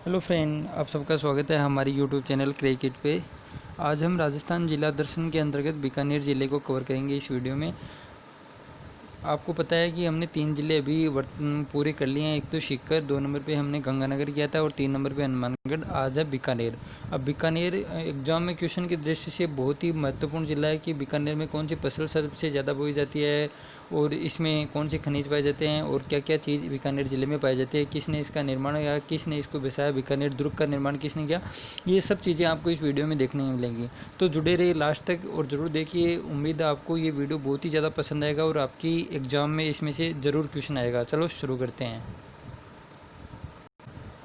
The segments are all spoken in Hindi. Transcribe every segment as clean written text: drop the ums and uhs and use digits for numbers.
हेलो फ्रेंड, आप सबका स्वागत है हमारी यूट्यूब चैनल क्रिकेट पे। आज हम राजस्थान जिला दर्शन के अंतर्गत बीकानेर ज़िले को कवर करेंगे इस वीडियो में। आपको पता है कि हमने 3 ज़िले अभी पूरे कर लिए हैं। एक तो सीकर, 2 नंबर पे हमने गंगानगर किया था और 3 नंबर पे हनुमानगढ़। आज है बीकानेर। अब बीकानेर एग्जाम में क्वेश्चन की दृष्टि से बहुत ही महत्वपूर्ण ज़िला है कि बीकानेर में कौन सी फसल सबसे ज़्यादा बोई जाती है और इसमें कौन से खनिज पाए जाते हैं और क्या क्या चीज़ बीकानेर ज़िले में पाई जाती है, किसने इसका निर्माण या किसने इसको बसाया, बीकानेर दुर्ग का निर्माण किसने किया। ये सब चीज़ें आपको इस वीडियो में देखने मिलेंगी, तो जुड़े रहिए लास्ट तक और ज़रूर देखिए। उम्मीद है आपको ये वीडियो बहुत ही ज़्यादा पसंद आएगा और आपकी एग्ज़ाम में इसमें से ज़रूर क्वेश्चन आएगा। चलो शुरू करते हैं।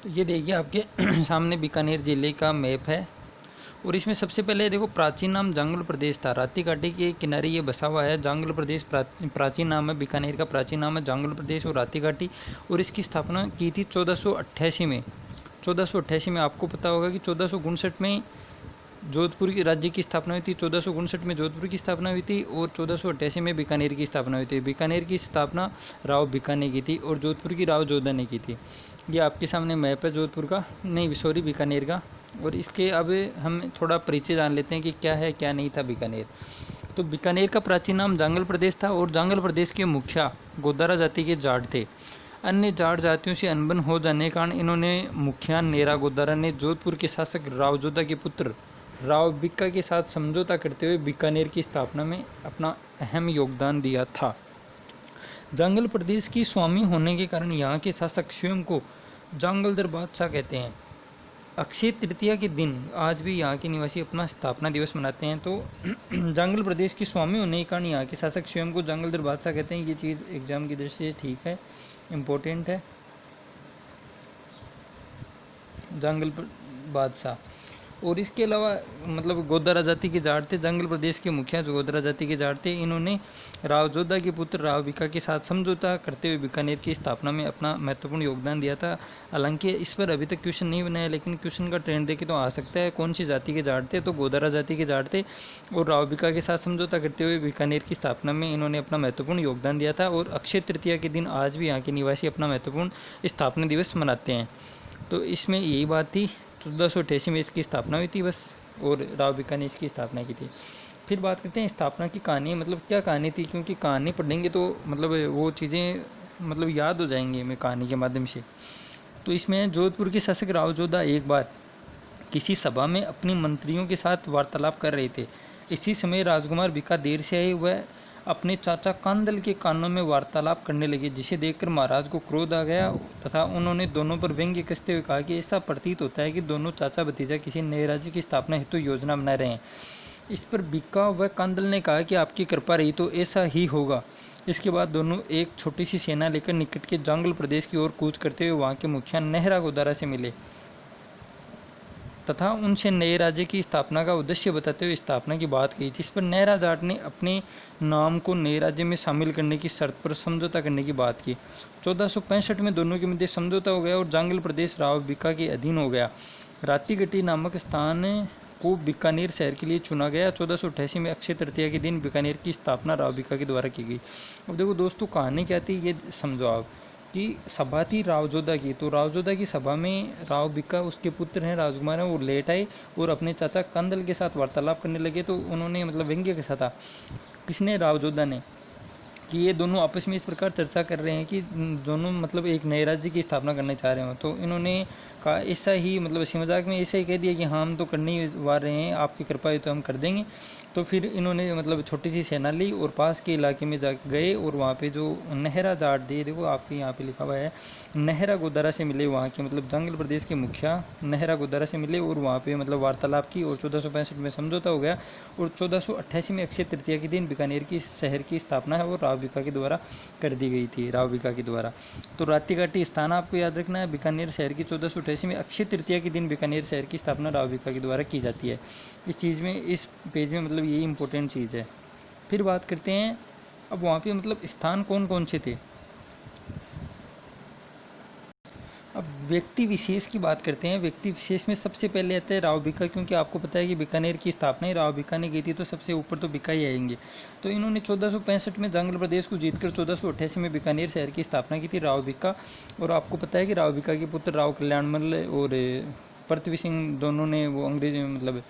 तो ये देखिए आपके सामने बीकानेर ज़िले का मैप है और इसमें सबसे पहले देखो प्राचीन नाम जांगल प्रदेश था। राप्ती घाटी के किनारे ये बसा हुआ है। जांगल प्रदेश प्राचीन नाम है, बीकानेर का प्राचीन नाम है जांगल प्रदेश और राप्ती घाटी। और इसकी स्थापना की थी 1488 में। 1488 में आपको पता होगा कि 1459 में जोधपुर की राज्य की स्थापना हुई थी। 1459 में जोधपुर की स्थापना हुई थी और 1488 में बीकानेर की स्थापना हुई थी। बीकानेर की स्थापना राव भिक्का ने की थी और जोधपुर की राव जोधा ने की थी। ये आपके सामने मैप है जोधपुर का, नहीं सॉरी बीकानेर का। और इसके अब हम थोड़ा परिचय जान लेते हैं कि क्या है क्या नहीं था बीकानेर। तो बीकानेर का प्राचीन नाम जांगल प्रदेश था और जांगल प्रदेश के मुखिया गोदारा जाति के जाट थे। अन्य जाट जातियों से अनबन हो जाने के कारण इन्होंने मुखिया नेरा गोदारा ने जोधपुर के शासक राव जोधा के पुत्र राव भिक्का के साथ समझौता करते हुए बीकानेर की स्थापना में अपना अहम योगदान दिया था। जांगल प्रदेश की स्वामी होने के कारण यहाँ के शासक स्वयं को जांगलदर बादशाह कहते हैं। अक्षय तृतीया के दिन आज भी यहाँ के निवासी अपना स्थापना दिवस मनाते हैं। तो जांगल प्रदेश की स्वामी होने के कारण यहाँ के शासक स्वयं को जांगलदर बादशाह कहते हैं। ये चीज़ एग्जाम की दृष्टि से ठीक है, इम्पोर्टेंट है। जांगल बादशाह और इसके अलावा मतलब गोदारा जाति के जाट थे। जंगल प्रदेश के मुखिया जो गोदारा जाति के जाट थे, इन्होंने राव जोधा के पुत्र राव भिक्का के साथ समझौता करते हुए बीकानेर की स्थापना में अपना महत्वपूर्ण योगदान दिया था। हालांकि इस पर अभी तक क्वेश्चन नहीं बनाया, लेकिन क्वेश्चन का ट्रेंड देखे तो आ सकता है। कौन सी जाति के जाट थे, तो गोदारा जाति के जाट थे और राव भिक्का के साथ समझौता करते हुए बीकानेर की स्थापना में इन्होंने अपना महत्वपूर्ण योगदान दिया था। और अक्षय तृतीया के दिन आज भी यहाँ के निवासी अपना महत्वपूर्ण स्थापना दिवस मनाते हैं। तो इसमें यही बात थी। 1488 में इसकी स्थापना हुई थी बस, और राव भिक्का ने इसकी स्थापना की थी। फिर बात करते हैं स्थापना की कहानी, मतलब क्या कहानी थी, क्योंकि कहानी पढ़ेंगे तो मतलब वो चीज़ें मतलब याद हो जाएंगी हमें कहानी के माध्यम से। तो इसमें जोधपुर के शासक राव जोधा एक बार किसी सभा में अपने मंत्रियों के साथ वार्तालाप कर रहे थे। इसी समय राजकुमार भिक्का देर से आए वह अपने चाचा कांदल के कानों में वार्तालाप करने लगे, जिसे देखकर महाराज को क्रोध आ गया तथा उन्होंने दोनों पर व्यंग्य कसते हुए कहा कि ऐसा प्रतीत होता है कि दोनों चाचा भतीजा किसी नए राज्य की स्थापना हेतु योजना बना रहे हैं। इस पर भिक्का व कांदल ने कहा कि आपकी कृपा रही तो ऐसा ही होगा। इसके बाद दोनों एक छोटी सी सेना लेकर निकट के जंगल प्रदेश की ओर कूच करते हुए वहाँ के मुखिया नेहरा गोदारा से मिले तथा उनसे नए राज्य की स्थापना का उद्देश्य बताते हुए स्थापना की बात कही, जिस पर नेहरा जाट ने अपने नाम को नए राज्य में शामिल करने की शर्त पर समझौता करने की बात की। 1465 में दोनों के मध्य समझौता हो गया और जांगल प्रदेश राव भिक्का के अधीन हो गया। रात्तीगढ़ी नामक स्थान को बीकानेर शहर के लिए चुना गया। 1488 में अक्षय तृतीया के दिन बीकानेर की स्थापना राव भिक्का के द्वारा की गई। अब देखो दोस्तों, कहानी क्या थी ये समझो आप कि सभा थी राव जोधा की। तो राव जोधा की सभा में राव भिक्का, उसके पुत्र हैं राजकुमार हैं, वो लेट आए और अपने चाचा कंदल के साथ वार्तालाप करने लगे। तो उन्होंने मतलब व्यंग्य कैसा था, किसने, राव जोधा ने, कि ये दोनों आपस में इस प्रकार चर्चा कर रहे हैं कि दोनों मतलब एक नए राज्य की स्थापना करना चाह रहे हो। तो इन्होंने कहा ऐसा ही, मतलब इसी मजाक में ऐसा ही कह दिया कि हाँ हम तो करने ही वार रहे हैं, आपकी कृपा है तो हम कर देंगे। तो फिर इन्होंने मतलब छोटी सी सेना ली और पास के इलाके में जा गए और वहाँ पे जो नेहरा जाट थे, देखो आपके यहाँ पे लिखा हुआ है, नेहरा गोदारा से मिले। वहाँ के मतलब जंगल प्रदेश के मुखिया नेहरा गोदारा से मिले और वहाँ पे मतलब वार्तालाप की और 1465 में समझौता हो गया। और 1488 में अक्षय तृतीया के दिन बीकानेर की शहर की स्थापना है वो राव भिक्का के द्वारा कर दी गई थी, राव भिक्का के द्वारा। तो रात्तीघाटी स्थान आपको याद रखना है, बीकानेर शहर की 1488 में अक्षय तृतीया के दिन बीकानेर शहर की स्थापना राव भिक्का के द्वारा की जाती है। इस चीज़ में, इस पेज में मतलब यही इंपॉर्टेंट चीज़ है। फिर बात करते हैं अब वहाँ पे मतलब स्थान कौन कौन से थे। अब व्यक्ति विशेष की बात करते हैं, व्यक्ति विशेष में सबसे पहले आता है राव भिका, क्योंकि आपको पता है कि बीकानेर की स्थापना ही राव भिका ने की थी, तो सबसे ऊपर तो भिका ही आएंगे। तो इन्होंने 1465 में जांगल प्रदेश को जीतकर 1488 में बीकानेर शहर की स्थापना की थी, राव भिका। और आपको पता है कि राव भिका के पुत्र राव कल्याणमल और पृथ्वी सिंह दोनों ने वो अंग्रेज मतलब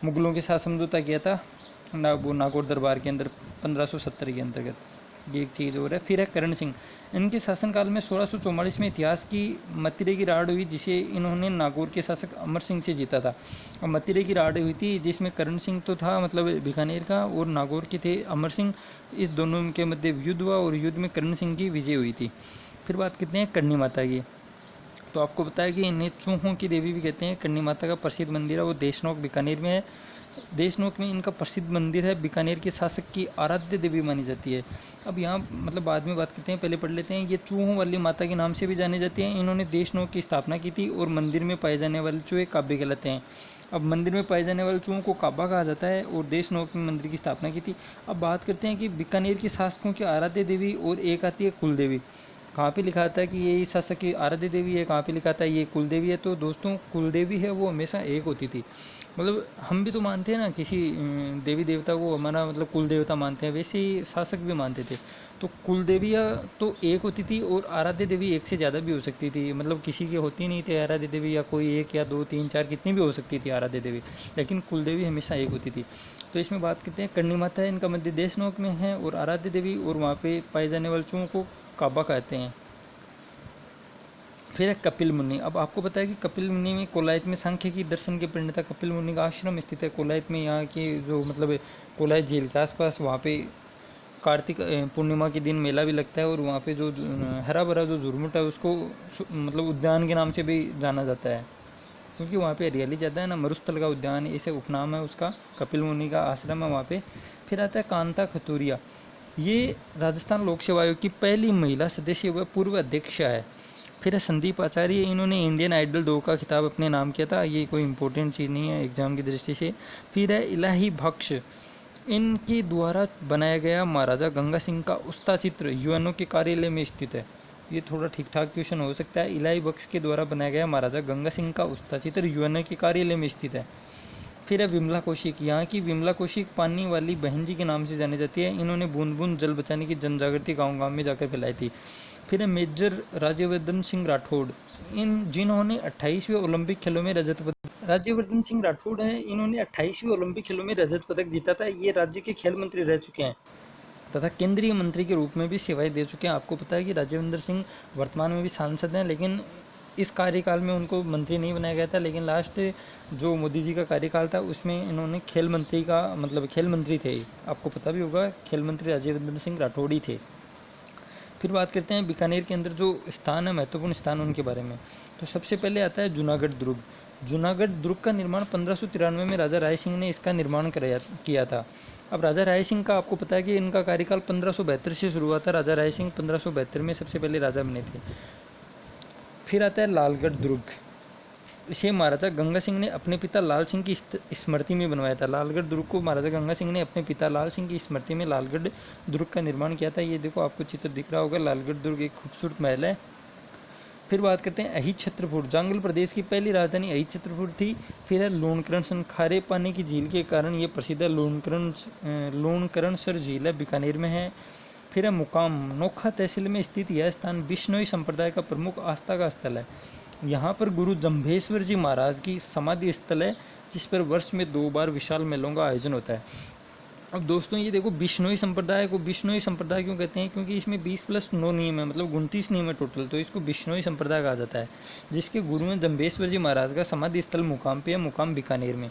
मुगलों के साथ समझौता किया था वो नागौर दरबार के अंदर 1570 के अंतर्गत। ये एक चीज़ और है। फिर है करण सिंह। इनके शासनकाल में 1644 में इतिहास की मतिरे की राड़ हुई, जिसे इन्होंने नागौर के शासक अमर सिंह से जीता था। और मतिरे की राड़ हुई थी जिसमें करण सिंह तो था मतलब बीकानेर का, और नागौर के थे अमर सिंह। इस दोनों के मध्य युद्ध हुआ और युद्ध में करण सिंह की विजय हुई थी। फिर बात करते हैं करणी माता की। तो आपको पता है कि इन्हें चूहों की देवी भी कहते हैं। करणी माता का प्रसिद्ध मंदिर है वो देशनोक बीकानेर में है। देशनोक में इनका प्रसिद्ध मंदिर है। बीकानेर के शासक की आराध्य देवी मानी जाती है। अब यहाँ मतलब बाद में बात करते हैं, पहले पढ़ लेते हैं। ये चूहों वाली माता के नाम से भी जानी जाती हैं। इन्होंने देशनोक की स्थापना की थी और मंदिर में पाए जाने वाले चूहे काबे कहलाते हैं। अब मंदिर में पाए जाने वाले चूहों को काबा कहा जाता है और देशनोक में मंदिर की स्थापना की थी। अब बात करते हैं कि बीकानेर के शासकों की आराध्य देवी और एक आती है कुल देवी। कहाँ पे लिखा था कि ये शासक की आराध्य देवी है, कहाँ पे लिखा था ये कुल देवी है। तो दोस्तों कुल देवी है वो हमेशा एक होती थी। मतलब हम भी तो मानते हैं ना किसी देवी देवता को, हमारा मतलब कुल देवता मानते हैं, वैसे ही शासक भी मानते थे। तो कुल देवी तो एक होती थी और आराध्य देवी एक से ज़्यादा भी हो सकती थी। मतलब किसी की होती नहीं थी आराध्य देवी, या कोई एक या दो तीन चार कितनी भी हो सकती थी आराध्य देवी, लेकिन कुल देवी हमेशा एक होती थी। तो इसमें बात करते हैं करणी माता है, इनका मध्य देशनोक में है और आराध्य देवी और वहाँ पे पाए जाने वाले चूहों को काबा कहते हैं। फिर है कपिल मुनि। अब आपको पता है कि कपिल मुनि में कोलायत में सांख्य की दर्शन के प्रणेता कपिल मुनि का आश्रम स्थित है कोलायत में। यहाँ की जो मतलब कोलायत झील के आसपास वहाँ पे कार्तिक पूर्णिमा के दिन मेला भी लगता है और वहाँ पे जो हरा भरा जो झुरमुट है उसको मतलब उद्यान के नाम से भी जाना जाता है, क्योंकि वहाँ पे हरियाली ज़्यादा है ना। मरुस्थल का उद्यान इसे उपनाम है उसका। कपिल मुनि का आश्रम है वहाँ पे। फिर आता है कांता खतूरिया। ये राजस्थान लोक सेवा आयोग की पहली महिला सदस्य व पूर्व अध्यक्षा है। फिर है संदीप आचार्य। इन्होंने इंडियन आइडल 2 का खिताब अपने नाम किया था। ये कोई इंपॉर्टेंट चीज़ नहीं है एग्जाम की दृष्टि से। फिर है इलाही बख्श। इनके द्वारा बनाया गया महाराजा गंगा सिंह का उस्ता चित्र यूएनओ के कार्यालय में स्थित है। ये थोड़ा ठीक ठाक क्वेश्चन हो सकता है। इलाही बख्श के द्वारा बनाया गया महाराजा गंगा सिंह का उस्ता चित्र यूएनओ के कार्यालय में स्थित है। फिर है विमला कौशिक। यहाँ की विमला कौशिक पानी वाली बहन जी के नाम से जानी जाती है। इन्होंने बूंद बूंद जल बचाने की जनजागृति गांव गांव में जाकर फैलाई थी। फिर है मेजर राज्यवर्धन सिंह राठौड़। जिन्होंने 28वें ओलंपिक खेलों में रजत पदक। राज्यवर्धन सिंह राठौड़ हैं, इन्होंने 28वें ओलंपिक खेलों में रजत पदक जीता था। ये राज्य के खेल मंत्री रह चुके हैं तथा केंद्रीय मंत्री के रूप में भी सेवाएं दे चुके हैं। आपको पता है कि राजविंदर सिंह वर्तमान में भी सांसद हैं, लेकिन इस कार्यकाल में उनको मंत्री नहीं बनाया गया था। लेकिन लास्ट जो मोदी जी का कार्यकाल था उसमें इन्होंने खेल मंत्री का मतलब खेल मंत्री थे। आपको पता भी होगा खेल मंत्री राज्यवर्धन सिंह राठौड़ ही थे। फिर बात करते हैं बीकानेर के अंदर जो स्थान है महत्वपूर्ण स्थान उनके बारे में। तो सबसे पहले आता है जूनागढ़ दुर्ग। जूनागढ़ दुर्ग का निर्माण 1593 में राजा राय सिंह ने इसका निर्माण किया था। अब राजा राय सिंह का आपको पता है कि इनका कार्यकाल 1572 से शुरू हुआ था। राजा राय सिंह 1572 में सबसे पहले राजा बने थे। फिर आता है लालगढ़ दुर्ग। इसे महाराजा गंगा सिंह ने अपने पिता लाल सिंह की स्मृति में बनवाया था। लालगढ़ दुर्ग को महाराजा गंगा सिंह ने अपने पिता लाल सिंह की स्मृति में लालगढ़ दुर्ग का निर्माण किया था। ये देखो आपको चित्र दिख रहा होगा, लालगढ़ दुर्ग एक खूबसूरत महल है। फिर बात करते हैं अहित छत्रपुर। जांगल प्रदेश की पहली राजधानी अहित छत्रपुर थी। फिर है लूणकरण। खारे पानी की झील के कारण ये प्रसिद्ध है। लूणकरणसर झील है बीकानेर में है। फिर है मुकाम। नोखा तहसील में स्थित यह स्थान बिश्नोई संप्रदाय का प्रमुख आस्था का स्थल है। यहाँ पर गुरु जम्भेश्वर जी महाराज की समाधि स्थल है, जिस पर वर्ष में 2 बार विशाल मेलों का आयोजन होता है। अब दोस्तों ये देखो बिश्नोई संप्रदाय को बिश्नोई संप्रदाय क्यों कहते हैं, क्योंकि इसमें 20+9 नियम है, मतलब 29 नियम है टोटल, तो इसको बिश्नोई संप्रदाय कहा जाता है। जिसके गुरु हैं जम्भेश्वर जी महाराज का समाधि स्थल मुकाम पे है, मुकाम बीकानेर में।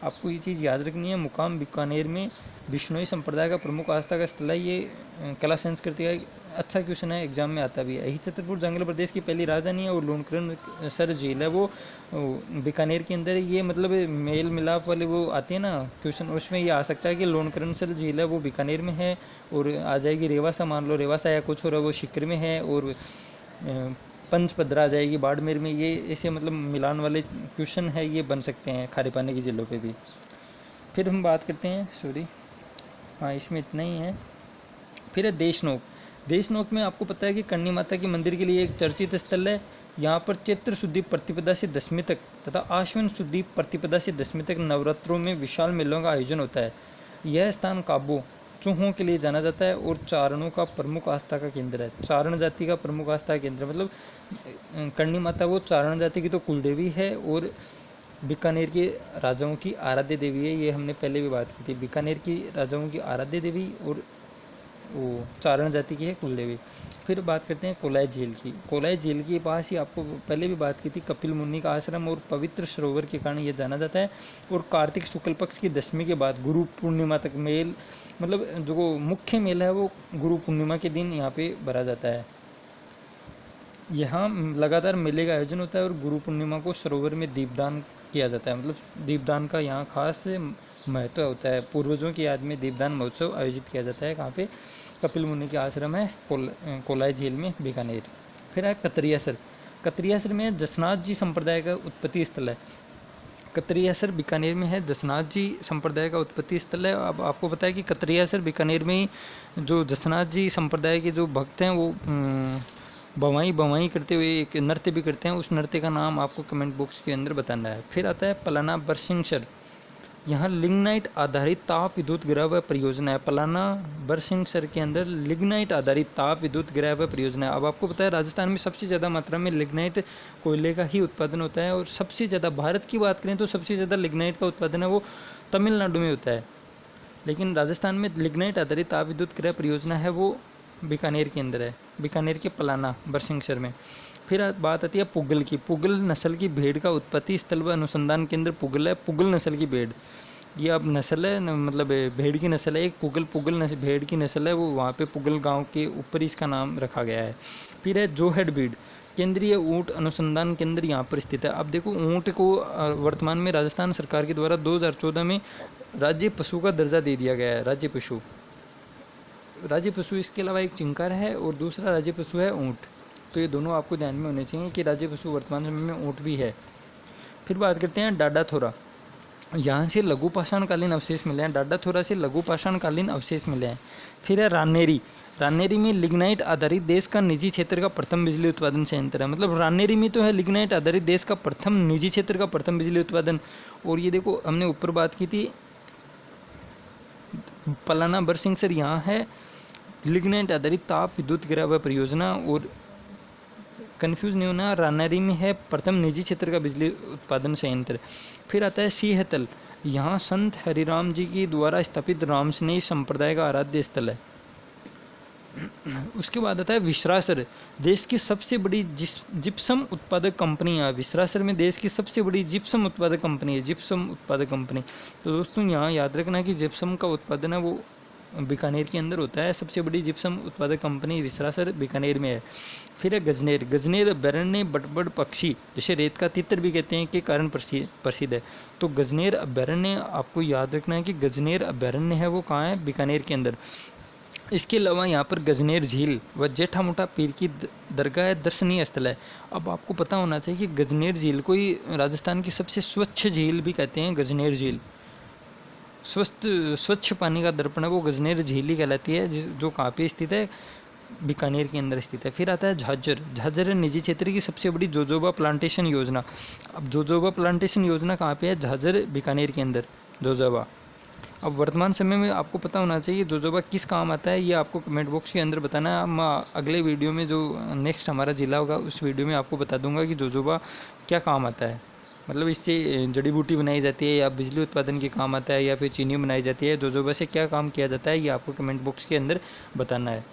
आपको ये चीज़ याद रखनी है, मुकाम बीकानेर में बिश्नोई संप्रदाय का प्रमुख आस्था का स्थल है। ये कला संस्कृति का अच्छा क्वेश्चन है, एग्जाम में आता भी है। अहित छत्रपुर जांगल प्रदेश की पहली राजधानी है और लूणकरण सर झील है वो बीकानेर के अंदर। ये मतलब मेल मिलाप वाले वो आते हैं ना क्वेश्चन, उसमें ये आ सकता है कि लूणकरण सर झील है वो बीकानेर में है, और आ जाएगी रेवासा, मान लो रेवासा या कुछ और वो शिकर में है, और पंचपद्रा आ जाएगी बाड़मेर में। ये ऐसे मतलब मिलान वाले क्वेश्चन है, ये बन सकते हैं खारे पानी की झीलों पे भी। फिर हम बात करते हैं, सॉरी हाँ इसमें इतना ही है। फिर है देशनोक। देशनोक में आपको पता है कि करणी माता के मंदिर के लिए एक चर्चित स्थल है। यहाँ पर चैत्र शुद्धि प्रतिपदा से दशमी तक तथा आश्विन शुद्धि प्रतिपदा से दशमी तक नवरात्रों में विशाल मेलों का आयोजन होता है। यह स्थान काबू चूहों के लिए जाना जाता है और चारणों का प्रमुख आस्था का केंद्र है। चारण जाति का प्रमुख आस्था का केंद्र मतलब करणी माता वो चारण जाति की तो कुलदेवी है और बीकानेर के राजाओं की आराध्य देवी है। ये हमने पहले भी बात की थी, बीकानेर की राजाओं की आराध्य देवी और वो चारण जाति की है कुलदेवी। फिर बात करते हैं कोलाई झील की। कोलाई झील के पास ही आपको पहले भी बात की थी, कपिल मुनि का आश्रम और पवित्र सरोवर के कारण यह जाना जाता है। और कार्तिक शुक्ल पक्ष की दशमी के बाद गुरु पूर्णिमा तक मेल, मतलब जो मुख्य मेला है वो गुरु पूर्णिमा के दिन यहाँ पे भरा जाता है। यहाँ लगातार मेले का आयोजन होता है और गुरु पूर्णिमा को सरोवर में दीपदान किया जाता है। मतलब दीपदान का यहाँ खास महत्व होता है। पूर्वजों की याद में दीपदान महोत्सव आयोजित किया जाता है। कहाँ पे? कपिल मुनि के आश्रम है कोलाई झील में, बीकानेर। फिर है कतरियासर। कतरियासर में जसनाथ जी संप्रदाय का उत्पत्ति स्थल है। कतरियासर बीकानेर में है, जसनाथ जी संप्रदाय का उत्पत्ति स्थल है। अब आपको पता है कि कतरियासर बीकानेर में ही जो जसनाथ जी संप्रदाय के जो भक्त हैं वो बवाई करते हुए एक नृत्य भी करते हैं। उस नृत्य का नाम आपको कमेंट बॉक्स के अंदर बताना है। फिर आता है पलाना बरसिंगसर। यहाँ लिग्नाइट आधारित ताप विद्युत गृह व परियोजना है। पलाना बरसिंगसर के अंदर लिग्नाइट आधारित ताप विद्युत गृह व परियोजना है। अब आपको पता है राजस्थान में सबसे ज़्यादा मात्रा में लिग्नाइट कोयले का ही उत्पादन होता है और सबसे ज़्यादा, भारत की बात करें तो सबसे ज़्यादा लिग्नाइट का उत्पादन है वो तमिलनाडु में होता है। लेकिन राजस्थान में लिग्नाइट आधारित ताप विद्युत गृह परियोजना है वो बीकानेर के अंदर है, बीकानेर के पलाना बरसिंगसर में। फिर बात आती है पुगल की। पुगल नस्ल की भेड़ का उत्पत्ति स्थल व अनुसंधान केंद्र पुगल है। पुगल नस्ल की भेड़, ये अब नस्ल है मतलब भेड़ की नस्ल है एक पुगल नस्ल, भेड़ की नस्ल है वो, वहाँ पे पुगल गांव के ऊपर इसका नाम रखा गया है। फिर है जोहेड बीड। केंद्रीय ऊँट अनुसंधान केंद्र यहाँ पर स्थित है। अब देखो ऊँट को वर्तमान में राजस्थान सरकार के द्वारा 2014 में राज्य पशु का दर्जा दे दिया गया है। राज्य पशु, इसके अलावा एक चिंकार है और दूसरा राज्य पशु है ऊँट। तो ये दोनों आपको ध्यान में होने चाहिए कि राज्य पशु वर्तमान समय में ऊँट भी है। फिर बात करते हैं डाडाथोरा। यहाँ से लघु पाषाणकालीन अवशेष मिले हैं। डाडाथोरा से लघु पाषाणकालीन अवशेष मिले हैं। फिर है रानेरी। रानेरी में लिग्नाइट आधारित देश का निजी क्षेत्र का प्रथम बिजली उत्पादन संयंत्र है। मतलब रानेरी में तो है लिग्नाइट आधारित देश का प्रथम निजी क्षेत्र का प्रथम बिजली उत्पादन। और ये देखो हमने ऊपर बात की थी पलाना बरसिंगसर, यहाँ है लिग्नाइट आधारित ताप विद्युत गृह परियोजना। और कन्फ्यूज नहीं होना, रानेरी में है प्रथम निजी क्षेत्र का बिजली उत्पादन संयंत्र। फिर आता है सीहतल। यहाँ संत हरिराम जी की द्वारा स्थापित रामस्नेही संप्रदाय का आराध्य स्थल है। उसके बाद आता है विश्रासर। देश की सबसे बड़ी जिप्सम उत्पादक कंपनी है। विश्रासर में देश की सबसे बड़ी जिप्सम उत्पादक कंपनी है, जिप्सम उत्पादक कंपनी। तो दोस्तों यहाँ याद रखना कि जिप्सम का उत्पादन है वो बीकानेर के अंदर होता है। सबसे बड़ी जिप्सम उत्पादक कंपनी विश्रासर बीकानेर में है। फिर है गजनेर। गजनेर अभ्यारण्य बटबड़ पक्षी जिसे रेत का तितर भी कहते हैं के कारण प्रसिद्ध है। तो गजनेर अभ्यारण्य आपको याद रखना है कि गजनेर अभ्यारण्य है वो कहाँ है? बीकानेर के अंदर। इसके अलावा यहाँ पर गजनेर झील व जेठा मोटा पीर की दरगाह दर्शनीय स्थल है। अब आपको पता होना चाहिए कि गजनेर झील को ही राजस्थान की सबसे स्वच्छ झील भी कहते हैं। गजनेर झील स्वच्छ पानी का दर्पण है वो गजनेर झील ही कहलाती है, जो कहाँ पे स्थित है? बीकानेर के अंदर स्थित है। फिर आता है झाझर। झाझर है निजी क्षेत्र की सबसे बड़ी जोजोबा प्लांटेशन योजना। अब जोजोबा प्लांटेशन योजना कहाँ पे है? झाझर बीकानेर के अंदर जोजोबा। अब वर्तमान समय में आपको पता होना चाहिए जोजोबा किस काम आता है, ये आपको कमेंट बॉक्स के अंदर बताना है। मैं अगले वीडियो में जो नेक्स्ट हमारा जिला होगा उस वीडियो में आपको बता दूंगा कि जोजोबा क्या काम आता है। मतलब इससे जड़ी बूटी बनाई जाती है या बिजली उत्पादन के काम आता है या फिर चीनी बनाई जाती है। जोजोबा से क्या काम किया जाता है ये आपको कमेंट बॉक्स के अंदर बताना है।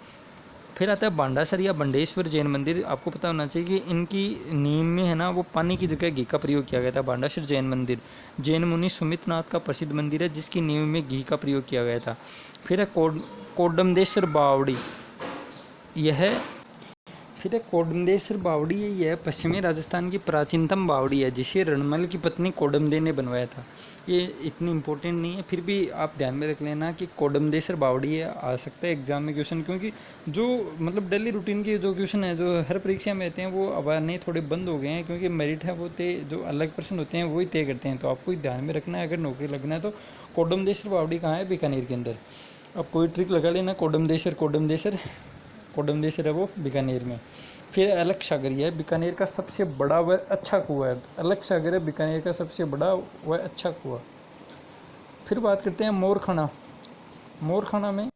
फिर आता है बांडासर या बंडेश्वर जैन मंदिर। आपको पता होना चाहिए कि इनकी नींव में है ना वो पानी की जगह घी का प्रयोग किया गया था। बांडासर जैन मंदिर जैन मुनि सुमितनाथ का प्रसिद्ध मंदिर है जिसकी नींव में घी का प्रयोग किया गया था। फिर है कोडमदेश्वर बावड़ी। फिर है कोडमदेश्वर बावड़ी। यह पश्चिमी राजस्थान की प्राचीनतम बावड़ी है जिसे रणमल की पत्नी कोडमदे ने बनवाया था। ये इतनी इंपॉर्टेंट नहीं है, फिर भी आप ध्यान में रख लेना कि कोडमदेश्वर बावड़ी है। आ सकता है एग्जाम में क्वेश्चन, क्योंकि जो मतलब डेली रूटीन के जो क्वेश्चन है जो हर परीक्षा में आते हैं वो अब आने थोड़े बंद हो गए हैं, क्योंकि मेरिट है वो जो अलग पर्सन होते हैं वही तय करते हैं। तो आपको ध्यान में रखना है अगर नौकरी लगना है तो। कोडमदेश्वर बावड़ी कहाँ है? बीकानेर के अंदर। अब कोई ट्रिक लगा लेना, कोडमदेश्वर है वो बीकानेर में। फिर अलग सागर, यह बीकानेर का सबसे बड़ा व अच्छा कुआं है। अलग सागर है बीकानेर का सबसे बड़ा व अच्छा कुआं। फिर बात करते हैं मोरखाना। मोरखाना में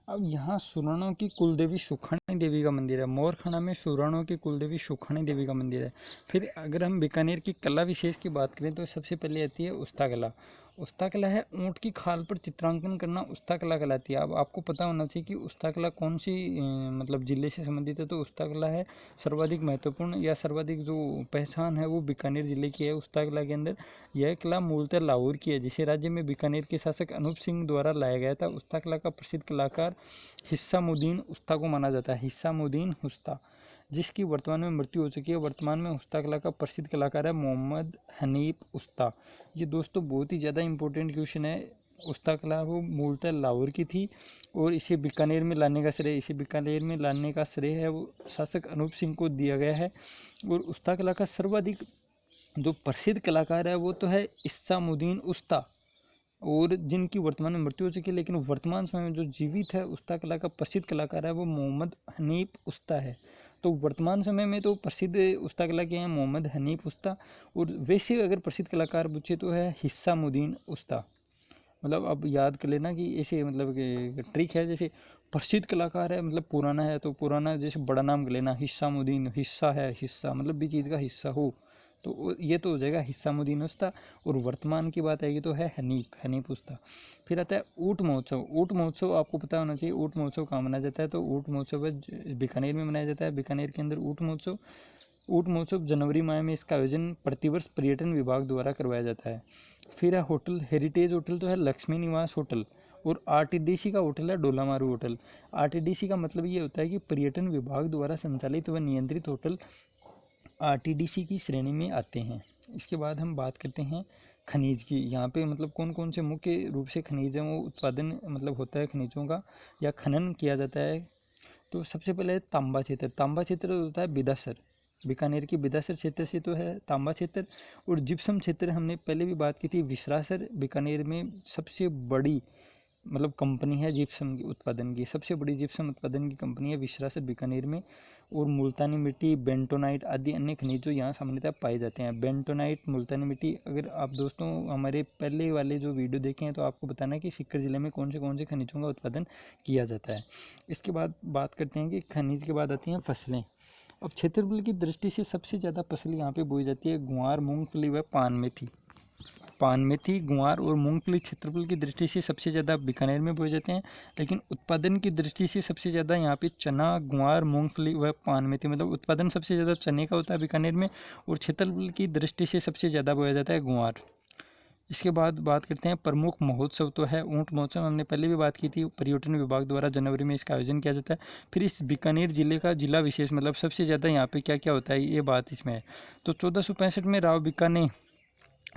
अब यहाँ सुराणों की कुलदेवी सुखानी देवी का मंदिर है। मोरखाना में सुराणों की कुलदेवी सुखानी देवी का मंदिर है। फिर अगर हम बीकानेर की कला विशेष की बात करें तो सबसे पहले आती है उस्ता कला। उस्ता कला है ऊँट की खाल पर चित्रांकन करना, उस्ता कला कहलाती है। अब आपको पता होना चाहिए कि उस्ता कला कौन सी मतलब जिले से संबंधित है। तो उस्ता कला है सर्वाधिक महत्वपूर्ण या सर्वाधिक जो पहचान है वो बीकानेर जिले की है उस्ता कला के अंदर। यह कला मूलतः लाहौर की है, जिसे राज्य में बीकानेर के शासक अनूप सिंह द्वारा लाया गया था। उस्ता कला का प्रसिद्ध कलाकार हिस्सामुद्दीन उस्ता को माना जाता है। हिस्सामुद्दीन उस्ता, जिसकी वर्तमान में मृत्यु हो चुकी है। वर्तमान में उस्ता कला का प्रसिद्ध कलाकार है मोहम्मद हनीफ उस्ता। ये दोस्तों बहुत ही ज़्यादा इंपॉर्टेंट क्वेश्चन है। उस्ता कला वो मूलतः लाहौर की थी और इसे बीकानेर में लाने का श्रेय है वो शासक अनूप सिंह को दिया गया है। और उस्ता कला का सर्वाधिक जो प्रसिद्ध कलाकार है वो तो है इस्सामुद्दीन उस्ता, और जिनकी वर्तमान में मृत्यु हो चुकी है, लेकिन वर्तमान समय में जो जीवित है उस्ता कला का प्रसिद्ध कलाकार है वो मोहम्मद हनीफ उस्ता है। तो वर्तमान समय में तो प्रसिद्ध उस्ता कला के हैं मोहम्मद हनीफ उस्ता, और वैसे अगर प्रसिद्ध कलाकार पूछे तो है हिस्सामुद्दीन उस्ता। मतलब अब याद कर लेना कि ऐसे मतलब कि ट्रिक है, जैसे प्रसिद्ध कलाकार है मतलब पुराना है तो पुराना जैसे बड़ा नाम कर लेना, हिस्सामुद्दीन, हिस्सा है, हिस्सा मतलब भी चीज़ का हिस्सा हो, तो ये तो हो जाएगा हिस्सामुद्दीन उस्ता। और वर्तमान की बात आएगी तो है हनीफ उस्ता। फिर आता है ऊँट महोत्सव। ऊँट महोत्सव आपको पता होना चाहिए ऊँट महोत्सव कहाँ मनाया जाता है। तो ऊँट महोत्सव बीकानेर में मनाया जाता है। बीकानेर के अंदर ऊँट महोत्सव जनवरी माह में इसका आयोजन प्रतिवर्ष पर्यटन विभाग द्वारा करवाया जाता है। फिर है होटल, हेरिटेज होटल तो है लक्ष्मी निवास होटल, और आरटीडीसी का होटल है डोलामारू होटल। आरटीडीसी का मतलब ये होता है कि पर्यटन विभाग द्वारा संचालित व नियंत्रित होटल आरटीडीसी की श्रेणी में आते हैं। इसके बाद हम बात करते हैं खनिज की। यहाँ पे मतलब कौन कौन से मुख्य रूप से खनिज हैं वो उत्पादन मतलब होता है खनिजों का या खनन किया जाता है। तो सबसे पहले है तांबा क्षेत्र। तांबा क्षेत्र होता है बिदासर, बीकानेर की बिदासर क्षेत्र से तो है तांबा क्षेत्र। और जिप्सम क्षेत्र हमने पहले भी बात की थी, विश्रासर बीकानेर में सबसे बड़ी मतलब कंपनी है जिप्सम की उत्पादन की, सबसे बड़ी जिप्सम उत्पादन की कंपनी है विश्रासर बीकानेर में। और मुल्तानी मिट्टी, बेंटोनाइट आदि अन्य खनिज जो यहाँ सामान्यतः पाए जाते हैं। बेंटोनाइट, मुल्तानी मिट्टी, अगर आप दोस्तों हमारे पहले वाले जो वीडियो देखे हैं तो आपको बताना है कि सीकर जिले में कौन से खनिजों का उत्पादन किया जाता है। इसके बाद बात करते हैं कि खनिज के बाद आती हैं फसलें। अब क्षेत्रफल की दृष्टि से सबसे ज़्यादा फसल यहाँ पे बोई जाती है गुआर, मूंगफली व पान मेथी, गुआर और मूंगफली क्षेत्रफल की दृष्टि से सबसे ज़्यादा बीकानेर में बोए जाते हैं। लेकिन उत्पादन की दृष्टि से सबसे ज़्यादा यहाँ पे चना, गुआर, मूंगफली व पान मेथी, मतलब उत्पादन सबसे ज़्यादा चने का होता है बीकानेर में, और क्षेत्रफल की दृष्टि से सबसे ज़्यादा बोया जाता है गुआर। इसके बाद बात करते हैं प्रमुख महोत्सव तो है ऊँट महोत्सव, हमने पहले भी बात की थी। पर्यटन विभाग द्वारा जनवरी में इसका आयोजन किया जाता है। फिर इस बीकानेर जिले का जिला विशेष मतलब सबसे ज़्यादा यहाँ पे क्या क्या होता है ये बात इसमें है। तो 1465 में राव बीका ने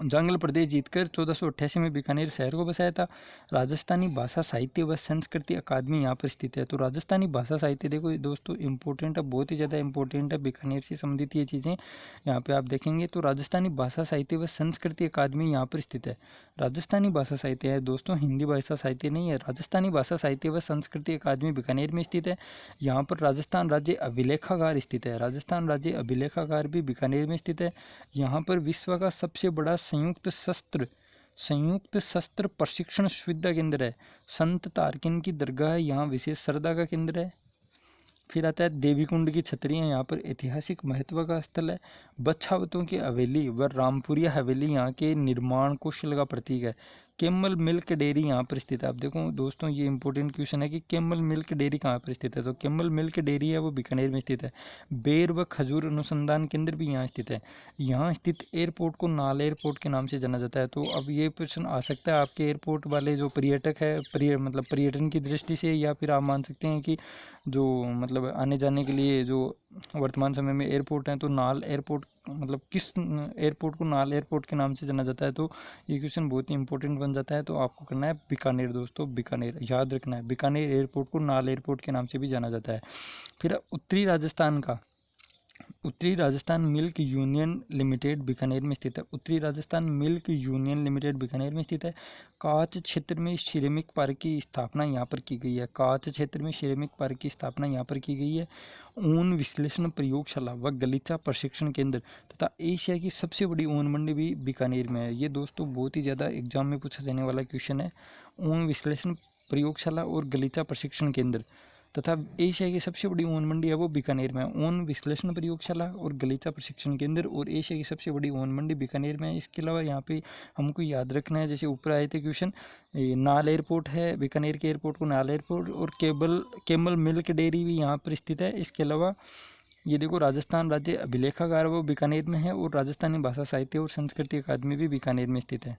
जंगल प्रदेश जीतकर 1488 में बीकानेर शहर को बसाया था। राजस्थानी भाषा साहित्य व संस्कृति अकादमी यहाँ पर स्थित है। तो राजस्थानी भाषा साहित्य देखो दोस्तों इंपॉर्टेंट है, बहुत ही ज़्यादा इंपॉर्टेंट है, बीकानेर से संबंधित ये चीज़ें यहाँ पे आप देखेंगे। तो राजस्थानी भाषा साहित्य व संस्कृति अकादमी यहाँ पर स्थित है। राजस्थानी भाषा साहित्य है दोस्तों, हिंदी भाषा साहित्य नहीं है। राजस्थानी भाषा साहित्य व संस्कृति अकादमी बीकानेर में स्थित है। यहाँ पर राजस्थान राज्य अभिलेखागार स्थित है। राजस्थान राज्य अभिलेखागार भी बीकानेर में स्थित है। यहाँ पर विश्व का सबसे बड़ा संयुक्त शस्त्र प्रशिक्षण सुविधा केंद्र है। संत तारकिन की दरगाह है, यहाँ विशेष श्रद्धा का केंद्र है। फिर आता है देवी कुंड की छतरियाँ, यहाँ पर ऐतिहासिक महत्व का स्थल है। बछावतों की हवेली व रामपुरिया हवेली यहाँ के निर्माण कौशल का प्रतीक है। कैमल मिल्क डेयरी यहाँ पर स्थित है। आप देखो दोस्तों ये इंपॉर्टेंट क्वेश्चन है कि कैमल मिल्क डेयरी कहाँ पर स्थित है। तो कैमल मिल्क डेयरी है वो बीकानेर में स्थित है। बेर व खजूर अनुसंधान केंद्र भी यहाँ स्थित है। यहाँ स्थित एयरपोर्ट को नाल एयरपोर्ट के नाम से जाना जाता है। तो अब ये प्रश्न आ सकता है आपके एयरपोर्ट वाले जो पर्यटक है मतलब पर्यटन की दृष्टि से, या फिर आप मान सकते हैं कि जो मतलब आने जाने के लिए जो वर्तमान समय में एयरपोर्ट हैं तो नाल एयरपोर्ट मतलब किस एयरपोर्ट को नाल एयरपोर्ट के नाम से जाना जाता है। तो ये क्वेश्चन बहुत ही इंपॉर्टेंट बन जाता है। तो आपको करना है बीकानेर दोस्तों, बीकानेर याद रखना है। बीकानेर एयरपोर्ट को नाल एयरपोर्ट के नाम से भी जाना जाता है। फिर उत्तरी राजस्थान का उत्तरी Rajasthan milk union limited Bikaner में स्थित है। उत्तरी Rajasthan milk union limited Bikaner में स्थित है। काच क्षेत्र में सिरेमिक पार्क की स्थापना यहाँ पर की गई है। काच क्षेत्र में सिरेमिक पार्क की स्थापना यहाँ पर की गई है। ऊन विश्लेषण प्रयोगशाला व गलीचा प्रशिक्षण केंद्र तथा एशिया की सबसे बड़ी ऊन मंडी भी बीकानेर में है। ये दोस्तों बहुत ही ज़्यादा एग्जाम में पूछा जाने वाला क्वेश्चन है। ऊन विश्लेषण प्रयोगशाला और गलीचा प्रशिक्षण केंद्र तथा एशिया की सबसे बड़ी ऊन मंडी है वो बीकानेर में है। ऊन विश्लेषण प्रयोगशाला और गलीचा प्रशिक्षण केंद्र और एशिया की सबसे बड़ी ऊन मंडी बीकानेर में है। इसके अलावा यहाँ पे हमको याद रखना है, जैसे ऊपर आए थे क्वेश्चन, नाल एयरपोर्ट है, बीकानेर के एयरपोर्ट को नाल एयरपोर्ट, और केमल मिल्क डेयरी भी यहाँ पर स्थित है। इसके अलावा ये देखो, राजस्थान राज्य अभिलेखागार वो बीकानेर में है, और राजस्थानी भाषा साहित्य और संस्कृति अकादमी भी बीकानेर में स्थित है।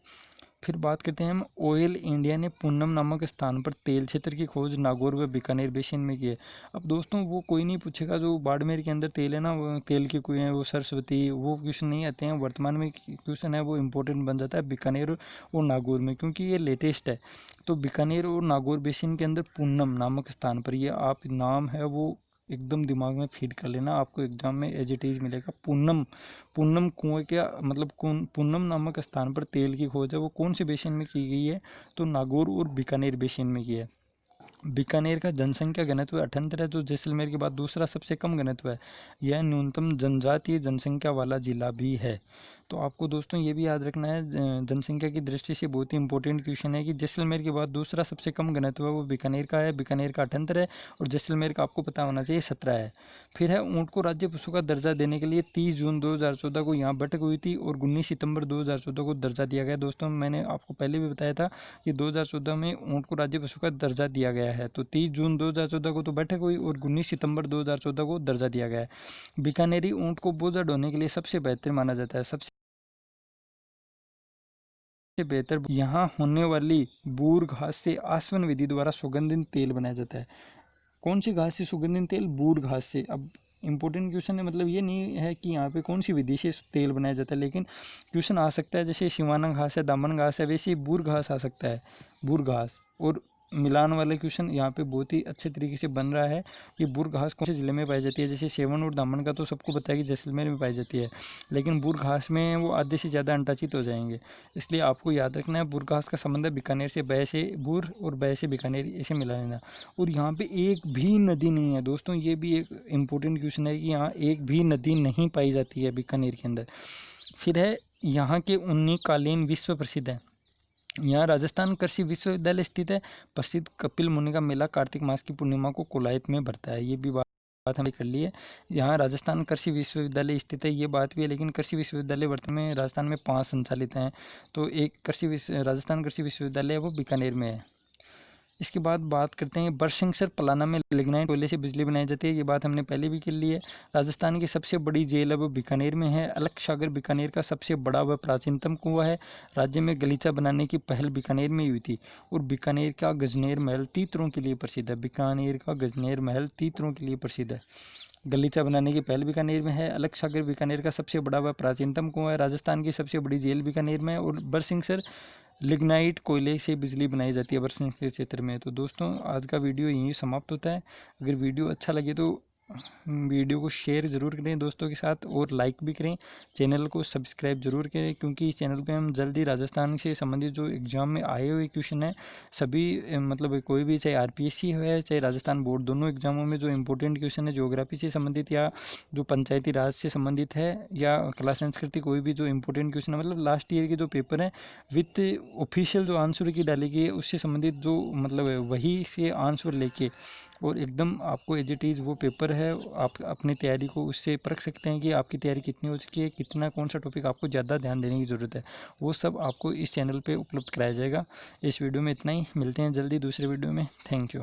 फिर बात करते हैं हम, ऑयल इंडिया ने पूनम नामक स्थान पर तेल क्षेत्र की खोज नागौर व बीकानेर बेसिन में की है। अब दोस्तों वो कोई नहीं पूछेगा जो बाड़मेर के अंदर तेल है ना, वो तेल के कुएं हैं, वो सरस्वती, वो क्वेश्चन नहीं आते हैं। वर्तमान में क्वेश्चन है वो इंपॉर्टेंट बन जाता है बीकानेर और नागौर में, क्योंकि ये लेटेस्ट है। तो बीकानेर और नागौर बेसिन के अंदर पूनम नामक स्थान पर, ये आप नाम है वो एकदम दिमाग में फीड कर लेना, आपको एग्जाम में एज इट इज मिलेगा। पूनम, पूनम कुएं क्या मतलब, पूनम नामक स्थान पर तेल की खोज है वो कौन से बेसिन में की गई है, तो नागौर और बीकानेर बेसिन में की है। बीकानेर का जनसंख्या घनत्व 78 है, जो जैसलमेर के बाद दूसरा सबसे कम घनत्व है। यह न्यूनतम जनजातीय जनसंख्या वाला जिला भी है। तो आपको दोस्तों ये भी याद रखना है, जनसंख्या की दृष्टि से बहुत ही इंपॉर्टेंट क्वेश्चन है कि जैसलमेर के बाद दूसरा सबसे कम घनत्व है वो बीकानेर का है। बीकानेर का 78 है और जैसलमेर का आपको पता होना चाहिए 17 है। फिर है, ऊँट को राज्य पशु का दर्जा देने के लिए 30 जून 2014 को यहाँ बैठक हुई थी और 19 सितंबर 2014 को दर्जा दिया गया। दोस्तों मैंने आपको पहले भी बताया था कि 2014 में ऊँट को राज्य पशु का दर्जा दिया गया है। तो 30 जून 2014 को तो बैठक हुई और 19 सितंबर 2014 को दर्जा दिया गया है। बीकानेरी ऊँट को बोझा ढोने के लिए सबसे बेहतर माना जाता है। सबसे बेहतर यहाँ होने वाली बूर घास से आसवन विधि द्वारा सुगंधित तेल बनाया जाता है। कौन सी घास से सुगंधित तेल? बूर घास से। अब इंपॉर्टेंट क्वेश्चन है, मतलब ये नहीं है कि यहाँ पे कौन सी विधि से तेल बनाया जाता है, लेकिन क्वेश्चन आ सकता है जैसे शिवाना घास है, दामन घास है, वैसे ही बूर घास आ सकता है, बूर घास। और मिलान वाले क्वेश्चन यहाँ पे बहुत ही अच्छे तरीके से बन रहा है कि बूर घास कौन से जिले में पाई जाती है। जैसे सेवन और दामन का तो सबको पता है कि जैसलमेर में पाई जाती है, लेकिन बूर घास में वो आधे से ज़्यादा अंटाचित हो जाएंगे, इसलिए आपको याद रखना है बूर घास का संबंध है बीकानेर से, बै से बूर और बै से बीकानेर, ऐसे मिला लेना। और यहाँ पे एक भी नदी नहीं है दोस्तों, ये भी एक इम्पोर्टेंट क्वेश्चन है कि यहाँ एक भी नदी नहीं पाई जाती है बीकानेर के अंदर। फिर है, यहाँ के उन्नी कालीन विश्व प्रसिद्ध है। यहाँ राजस्थान कृषि विश्वविद्यालय स्थित है। प्रसिद्ध कपिल मुनि का मेला कार्तिक मास की पूर्णिमा को कोलायत में भरता है। ये भी बात हमने कर ली है। यहाँ राजस्थान कृषि विश्वविद्यालय स्थित है, ये बात भी है, लेकिन कृषि विश्वविद्यालय वर्तमान में राजस्थान में 5 संचालित हैं। तो एक राजस्थान कृषि विश्वविद्यालय है वो बीकानेर में है। इसके बाद बात करते हैं, बरसिंगसर पलाना में लिग्नाइट कोयले से बिजली बनाई जाती है। ये बात हमने पहले भी कर ली है। राजस्थान की सबसे बड़ी जेल है वो बीकानेर में है। अलख सागर बीकानेर का सबसे बड़ा व प्राचीनतम कुआं है। राज्य में गलीचा बनाने की पहल बीकानेर में हुई थी। और बीकानेर का गजनेर महल तीतरों के लिए प्रसिद्ध है। बीकानेर का गजनेर महल तीतरों के लिए प्रसिद्ध है। गलीचा बनाने की पहल बीकानेर में है। अलख सागर बीकानेर का सबसे बड़ा व प्राचीनतम कुआं है। राजस्थान की सबसे बड़ी जेल बीकानेर में है। और बरसिंगसर लिग्नाइट कोयले से बिजली बनाई जाती है बरसिंगसर के क्षेत्र में। तो दोस्तों आज का वीडियो यहीं समाप्त होता है। अगर वीडियो अच्छा लगे तो वीडियो को शेयर ज़रूर करें दोस्तों के साथ और लाइक भी करें। चैनल को सब्सक्राइब ज़रूर करें, क्योंकि इस चैनल पे हम जल्दी राजस्थान से संबंधित जो एग्ज़ाम में आए हुए क्वेश्चन हैं सभी, मतलब कोई भी, चाहे आरपीएससी है चाहे राजस्थान बोर्ड, दोनों एग्जामों में जो इंपॉर्टेंट क्वेश्चन है ज्योग्राफी से संबंधित या जो पंचायती राज से संबंधित है या कला संस्कृति, कोई भी जो इंपॉर्टेंट क्वेश्चन है, मतलब लास्ट ईयर के जो पेपर हैं विथ ऑफिशियल जो आंसर की डाली गई है उससे संबंधित जो मतलब है वही से आंसर लेके और एकदम आपको एज इट इज़ वो पेपर है, आप अपनी तैयारी को उससे परख सकते हैं कि आपकी तैयारी कितनी हो चुकी है, कितना कौन सा टॉपिक आपको ज़्यादा ध्यान देने की ज़रूरत है। वो सब आपको इस चैनल पे उपलब्ध कराया जाएगा। इस वीडियो में इतना ही, मिलते हैं जल्दी दूसरे वीडियो में। Thank you.